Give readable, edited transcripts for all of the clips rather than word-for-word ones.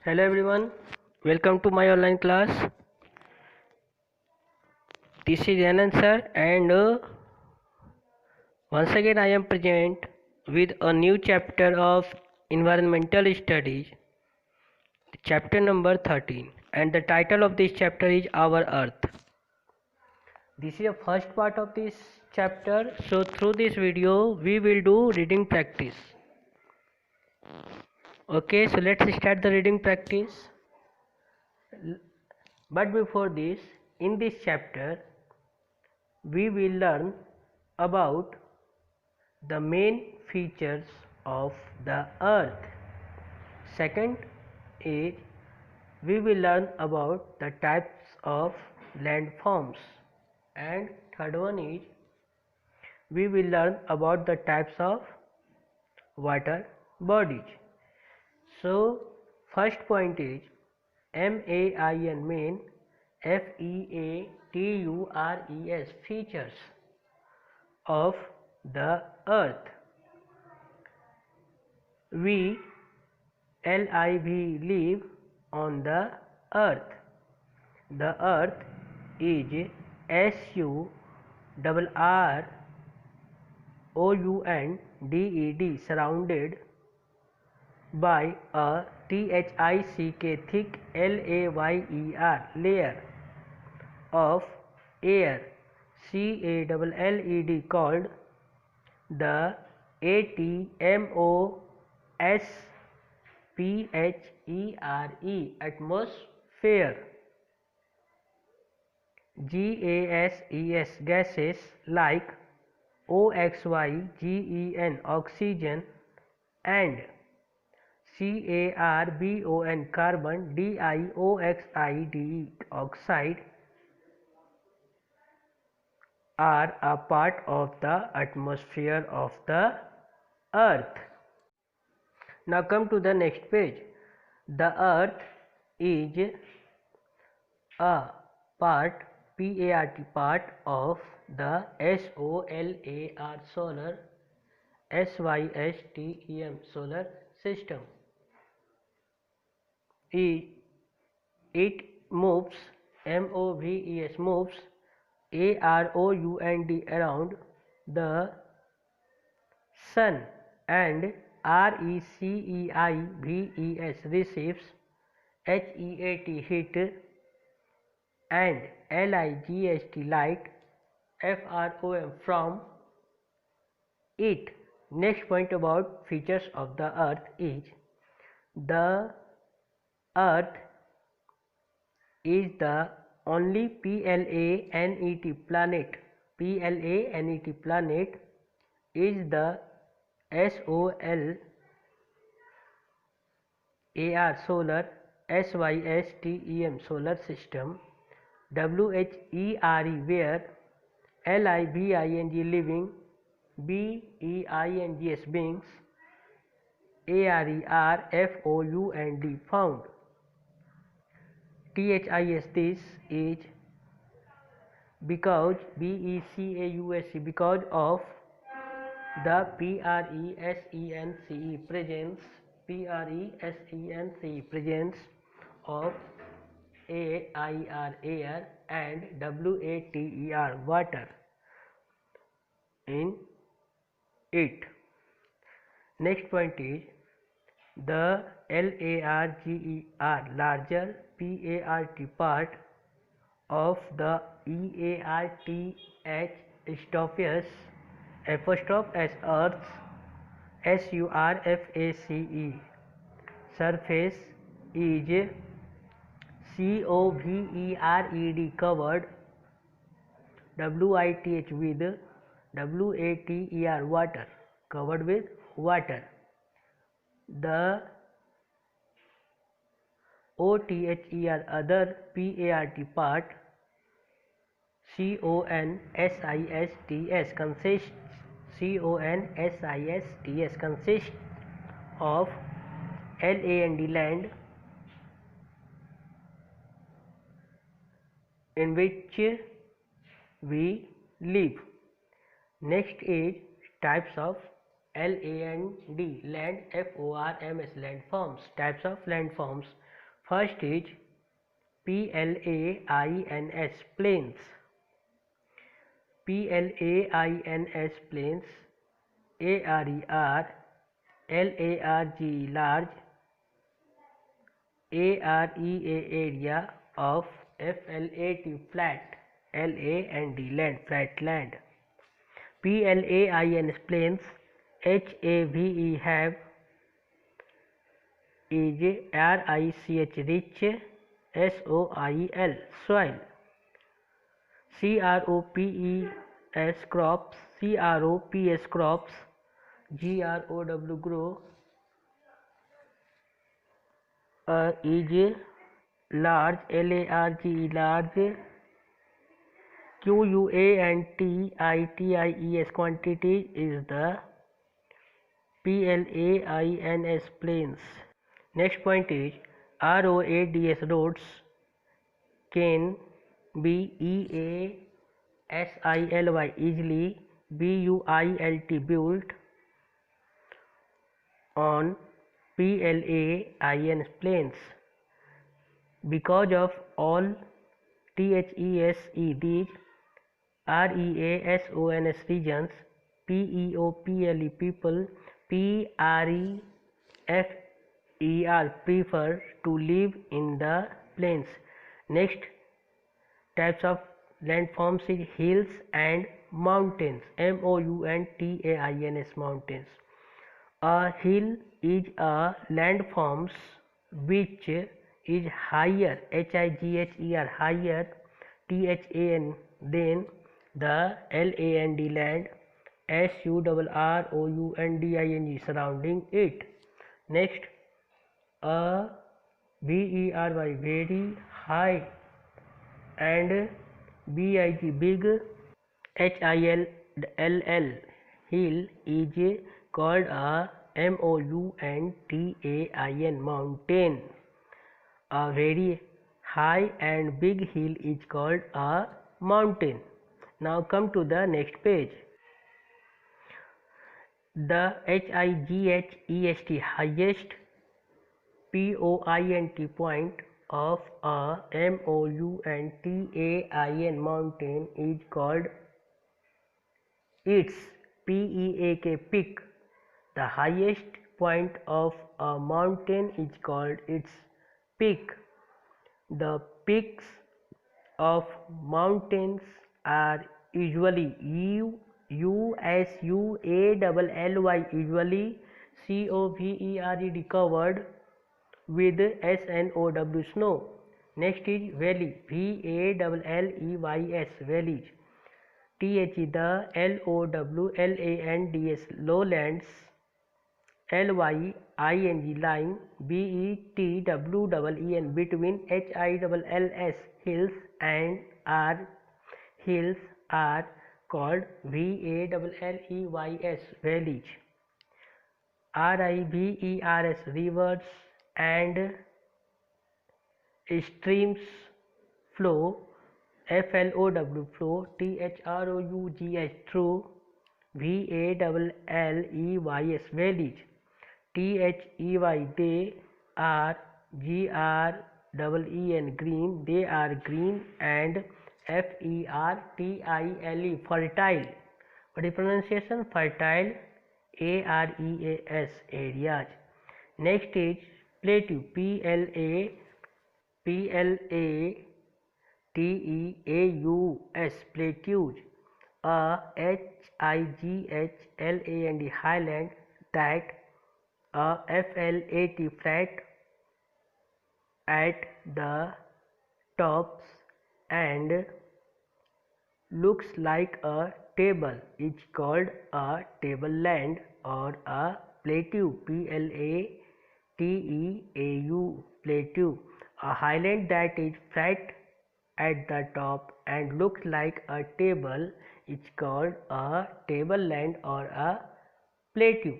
Hello everyone, welcome to my online class. This is Anand sir, and once again I am present with a new chapter of environmental studies, chapter number 13, and the title of this chapter is Our Earth. This is the first part of this chapter, so through this video we will do reading practice. Okay, so let's start the reading practice. But before this, in this chapter, we will learn about the main features of the earth. Second is we will learn about the types of landforms, and third one is we will learn about the types of water bodies. So first point is main features features of the earth. We live on the earth. The earth is surrounded surrounded by a thick layer of air called the atmosphere. Gases like oxygen oxygen and carbon dioxide oxide are a part of the atmosphere of the earth. Now come to the next page. The earth is a part part of the solar system. It moves moves around the sun, and receives heat and light from it. Next point about features of the earth is the earth is the only planet. Planet is the solar system. Where living, beings, found. This is because because of the presence of air and water in it. Next point is the larger part of the Earth's surface is covered with water, The other part consists of land in which we live. Next is types of land, FORMS, landforms. Types of landforms. First is PLAINS plains. PLAINS plains. ARER. LARG large. AREA area of. FLAT flat. LAND land flat land. PLAINS plains. HAVE have is RICH rich. SOIL soil. CROPS crops. CROPS crops. GROW grow is large. LARG large. QUANTITIES quantity is the PLAINS plains. Next point is ROADS roads can be EASILY easily. BUILT built on PLAINS plains. Because of all THESE these REASONS regions, PEOPLE people, PREFER prefer to live in the plains. Next types of landforms is hills and mountains. MOUNTAINS mountains. A hill is a landforms which is higher HIGHER higher THAN than the LAND land SURROUNDING surrounding it. Next, a VERY very high and BIG big HILL hill is called a MOUNTAIN mountain. A very high and big hill is called a mountain. Now come to the next page. The HIGHEST highest point of a MOUNTAIN mountain is called its PEAK peak. The highest point of a mountain is called its peak. The peaks of mountains are usually USUALLY usually COVERED covered with SNOW snow. Next is valley. VALLEYS valleys. TH the LOWLANDS lowlands. LYING line. BETWEEN between HILLS hills and R hills are called VALLEYS valleys. RIVERS rivers and streams flow. FLOW flow. THROUGS through. VALLEYS valleys. THEY they are. GREEN green they are green and FERTILE fertile. What is pronunciation? Fertile. AREAS areas. Next is plateau. PLATEAUS plateaus. A HIGHLAND highland that a FLAT flat at the tops and looks like a table is called a tableland or a plateau. PLATEAU plateau. A highland that is flat at the top and looks like a table is called a tableland or a plateau.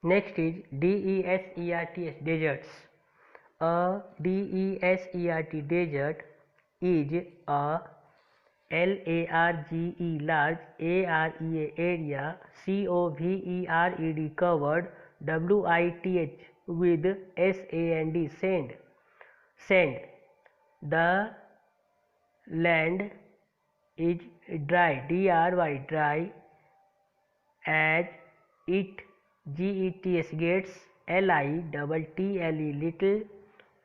Next is DESERT deserts. A DESERT desert is a LARGE large AREA area COVERED covered WITH with SAND sand. sand. The land is dry, dry, dry, as it gets little, little,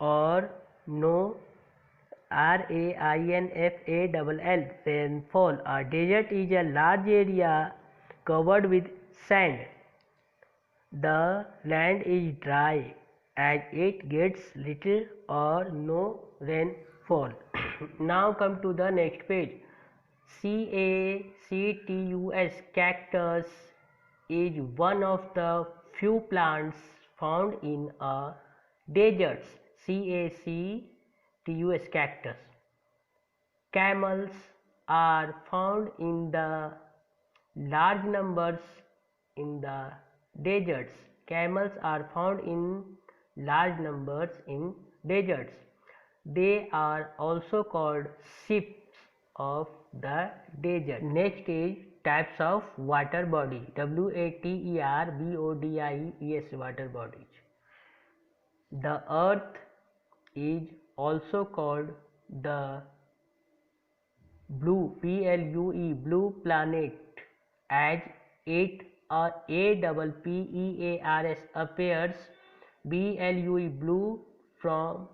or no, rainfall. Rainfall. A desert is a large area covered with sand. The land is dry as it gets little or no rainfall. Now come to the next page. Cactus. Cactus is one of the few plants found in a deserts. Cactus. Cactus. Camels are found in the large numbers in the deserts. Camels are found in large numbers in deserts. They are also called ships of the desert. Next is types of water body. Waterbodies. Water bodies. The earth is also called the blue planet, as it APPEARS appears blue from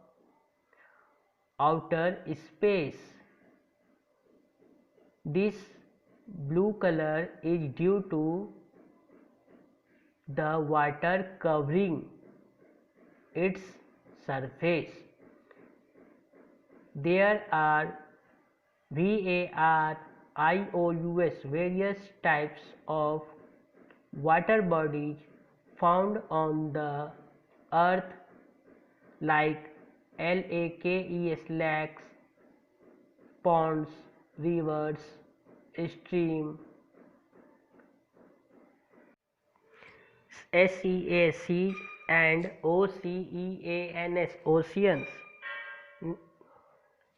outer space. This blue color is due to the water covering its surface. There are various types of water bodies found on the earth, like lakes, ponds, rivers, streams, seas, and oceans.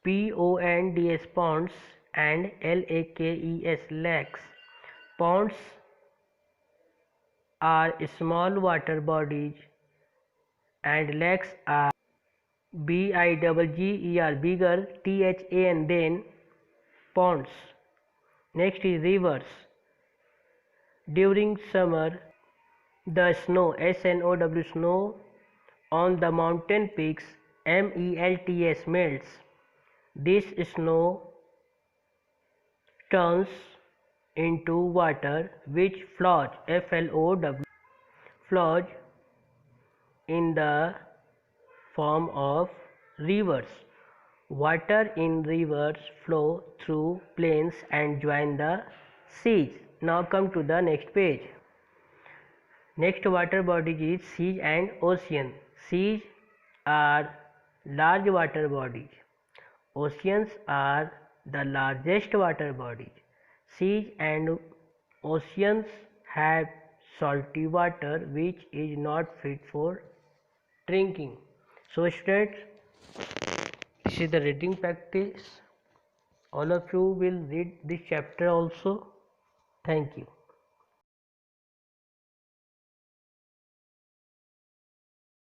Ponds ponds and lakes. Ponds are small water bodies and lakes are bigger than ponds. Next is rivers. During summer, the snow on the mountain peaks melts. This snow turns into water which flows flows in the form of rivers. Water in rivers flow through plains and join the seas. Now come to the next page. Next water bodies is seas and ocean. Seas are large water bodies. Oceans are the largest water bodies. Seas and oceans have salty water which is not fit for drinking. So students, this is the reading practice. All of you will read this chapter also. Thank you.